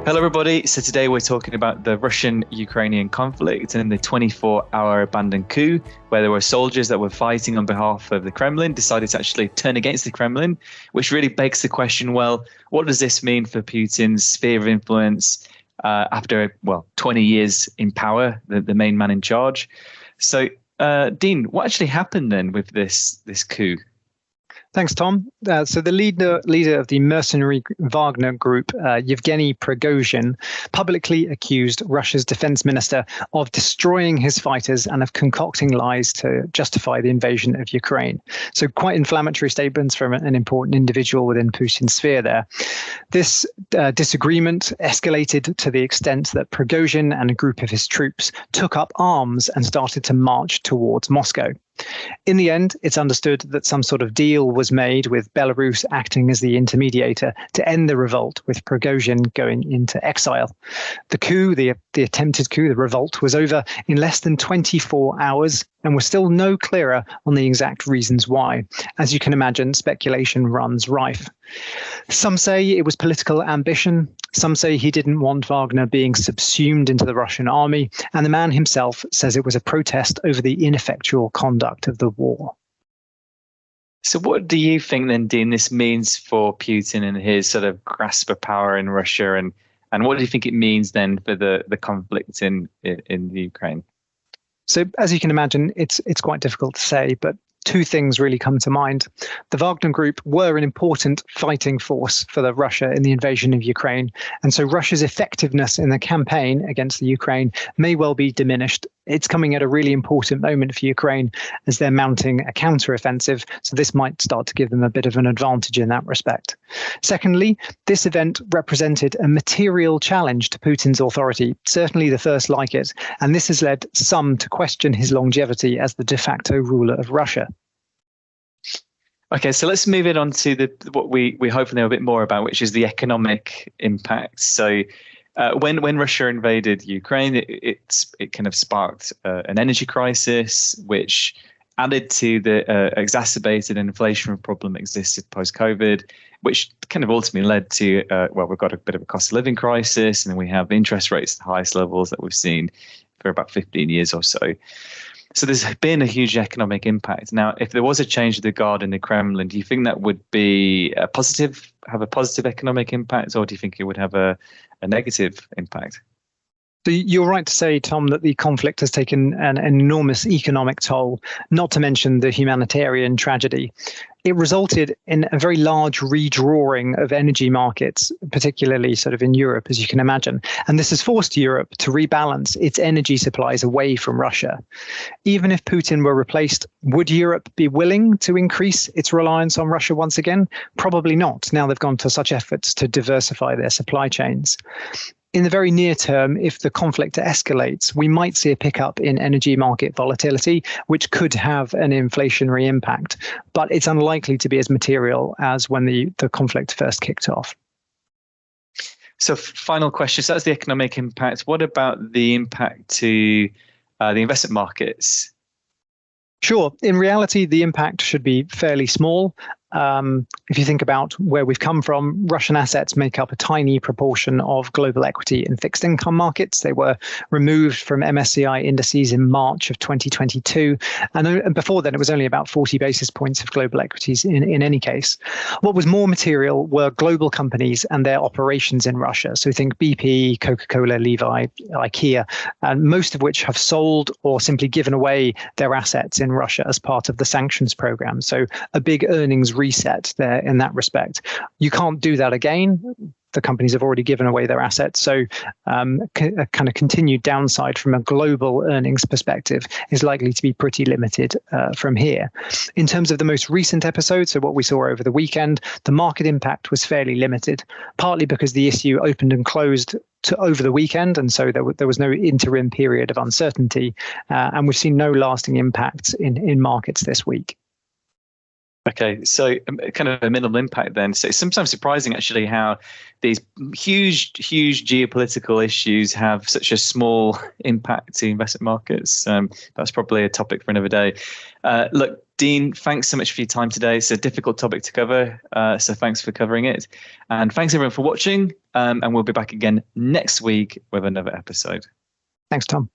Hello, everybody. So today we're talking about the Russian-Ukrainian conflict and the 24-hour abandoned coup, where there were soldiers that were fighting on behalf of the Kremlin, decided to actually turn against the Kremlin, which really begs the question, well, what does this mean for Putin's sphere of influence after, 20 years in power, the main man in charge? So, Dean, what actually happened then with this coup? Thanks, Tom. So the leader of the mercenary Wagner group, Yevgeny Prigozhin, publicly accused Russia's defense minister of destroying his fighters and of concocting lies to justify the invasion of Ukraine. So quite inflammatory statements from an important individual within Putin's sphere there. This disagreement escalated to the extent that Prigozhin and a group of his troops took up arms and started to march towards Moscow. In the end, it's understood that some sort of deal was made with Belarus acting as the intermediator to end the revolt, with Prigozhin going into exile. The coup, the attempted coup, the revolt, was over in less than 24 hours, and we're still no clearer on the exact reasons why. As you can imagine, speculation runs rife. Some say it was political ambition. Some say he didn't want Wagner being subsumed into the Russian army, and the man himself says it was a protest over the ineffectual conduct of the war. So what do you think then, Dean, this means for Putin and his sort of grasp of power in Russia, and what do you think it means then for the conflict in the Ukraine? So as you can imagine, it's quite difficult to say, but two things really come to mind. The Wagner group were an important fighting force for Russia in the invasion of Ukraine. And so Russia's effectiveness in the campaign against the Ukraine may well be diminished. It's coming at a really important moment for Ukraine as they're mounting a counteroffensive. So this might start to give them a bit of an advantage in that respect. Secondly, this event represented a material challenge to Putin's authority, certainly the first like it. And this has led some to question his longevity as the de facto ruler of Russia. Okay, so let's move it on to what we hope to know a bit more about, which is the economic impact. So when Russia invaded Ukraine, it kind of sparked an energy crisis, which added to the exacerbated inflation problem that existed post-COVID, which kind of ultimately led to, we've got a bit of a cost of living crisis, and then we have interest rates at the highest levels that we've seen for about 15 years or so. So there's been a huge economic impact. Now, if there was a change of the guard in the Kremlin, do you think that would be have a positive economic impact, or do you think it would have a negative impact? So you're right to say, Tom, that the conflict has taken an enormous economic toll, not to mention the humanitarian tragedy. It resulted in a very large redrawing of energy markets, particularly sort of in Europe, as you can imagine. And this has forced Europe to rebalance its energy supplies away from Russia. Even if Putin were replaced, would Europe be willing to increase its reliance on Russia once again? Probably not. Now they've gone to such efforts to diversify their supply chains. In the very near term, if the conflict escalates, we might see a pickup in energy market volatility, which could have an inflationary impact. But it's unlikely to be as material as when the conflict first kicked off. So final question. So that's the economic impact. What about the impact to the investment markets? Sure. In reality, the impact should be fairly small. If you think about where we've come from, Russian assets make up a tiny proportion of global equity and fixed income markets. They were removed from MSCI indices in March of 2022. And before then, it was only about 40 basis points of global equities in any case. What was more material were global companies and their operations in Russia. So think BP, Coca-Cola, Levi, IKEA, and most of which have sold or simply given away their assets in Russia as part of the sanctions program. So a big earnings reset there in that respect. You can't do that again. The companies have already given away their assets. So a kind of continued downside from a global earnings perspective is likely to be pretty limited from here. In terms of the most recent episode, so what we saw over the weekend, the market impact was fairly limited, partly because the issue opened and closed over the weekend, and so there was no interim period of uncertainty, and we've seen no lasting impacts in markets this week. Okay, so kind of a minimal impact then. So it's sometimes surprising actually how these huge geopolitical issues have such a small impact to investment markets. That's probably a topic for another day. Look, Dean, thanks so much for your time today. It's a difficult topic to cover, so thanks for covering it. And thanks everyone for watching, and we'll be back again next week with another episode. Thanks, Tom.